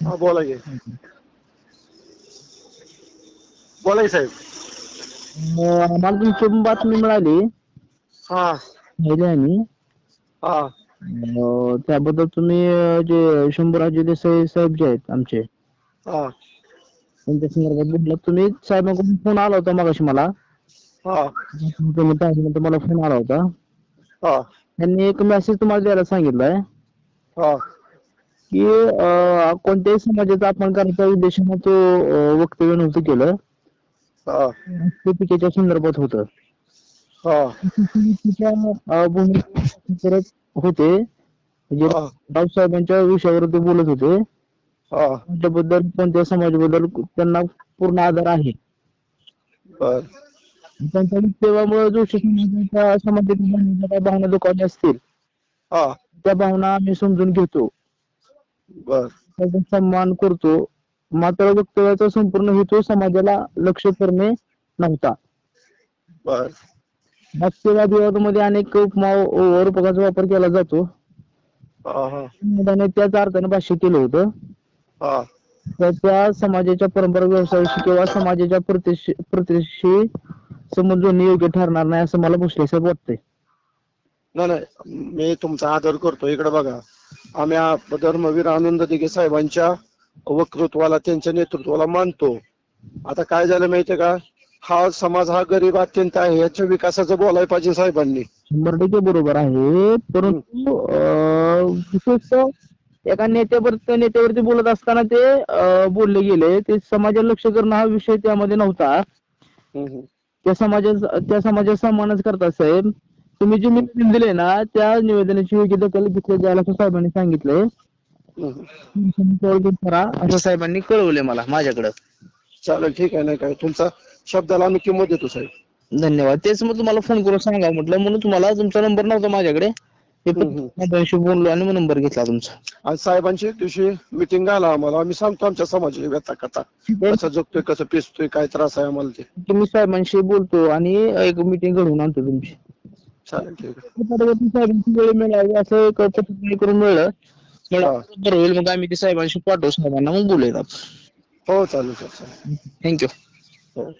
हा बोला की. बोला की साहेब. आम्हाला तुमची बातमी मिळाली हा आणि हा त्याबद्दल तुम्ही जे शंभूराजे देसाई साहेब जे आहेत आमचे हा त्यांच्या संदर्भात बोलला. तुम्ही साहेबांकडून फोन आला होता मगाशी मला. हा तुम्हाला फोन आला होता. हा त्यांनी एक मेसेज तुम्हाला द्यायला सांगितलाय हा की कोणत्याही समाजाचा अपमान करण्याच्या उद्देशाने तो वक्तव्य नव्हतं केलं. हा ते पिकेच्या संदर्भात होतं. हा भूमिका करत होते म्हणजे हा रावसाहेबांच्या विषयावर ते बोलत होते. हा त्याबद्दल कोणत्या समाजाबद्दल त्यांना पूर्ण आदर आहे. बर त्यांच्या वक्तव्यामुळे जोशी समाजाच्या समाजातील ज्या भावना दुखावल्या असतील हा त्या भावना आम्ही समजून घेतो, बर त्याचा सन्मान करतो. मात्र वक्तव्याचा संपूर्ण हेतू समाजाला लक्ष करणे नव्हता. बर वादविवादामध्ये अनेक उपमा व रूपकांचा वापर केला जातो. हा हा त्याने त्याच अर्थाने भाष्य केलं होतं. हा त्या समाजाच्या परंपरा व्यवसायाशी किंवा समाजाच्या प्रतिष्ठेशी संबंध जोडणे योग्य ठरणार नाही असं मला भोसले साहेब वाटतंय. नाही नाही, मी तुमचा आदर करतो. इकडे बघा, आम्ही धर्मवीर आनंद दिघे साहेबांच्या वक्तृत्वाला, त्यांच्या नेतृत्वाला मानतो. आता काय झालं माहितीये का, हा समाज हा गरीब अत्यंत आहे, याच्या विकासाचं बोलायला पाहिजे साहेबांनी. 100% बरोबर आहे. परंतु विशेषतः एका नेत्यावरती बोलत असताना ते बोलले गेले, ते समाजाला लक्ष करणं हा विषय त्यामध्ये नव्हता. त्या समाजाचा सन्मानच करतात साहेब. तुम्ही जे निवेदन दिले ना, त्या निवेदनाची योग्य दखल घेतली जाईल असं साहेबांनी सांगितलंय. करा असं साहेबांनी कळवले मला माझ्याकडं. चालेल, ठीक आहे. नाही काय, तुमचा शब्दाला आम्ही किंमत देतो साहेब. धन्यवाद. तेच मग तुम्हाला फोन करून सांगा म्हटलं, म्हणून तुम्हाला तुमचा नंबर नव्हता माझ्याकडे. बोललो आणि नंबर घेतला तुमचा. आज साहेबांची दिवशी मिटिंग घाला आम्हाला, आम्ही सांगतो आमच्या समाजाची व्यथा कथा, कसं जगतोय, कसं पिसतोय, काय त्रास आहे आम्हाला ते. तुम्ही साहेबांशी बोलतो आणि एक मिटिंग घडवून आणतो तुमची. चालेल, ठीक आहे. साहेबांची वेळ मिळावी असं एक पद्धतीने करून मिळलं बरं होईल. मग आम्ही ते साहेबांशी पाठवू, साहेबांना मग बोलूयात. हो चालेल सर, चालेल. थँक्यू. हो.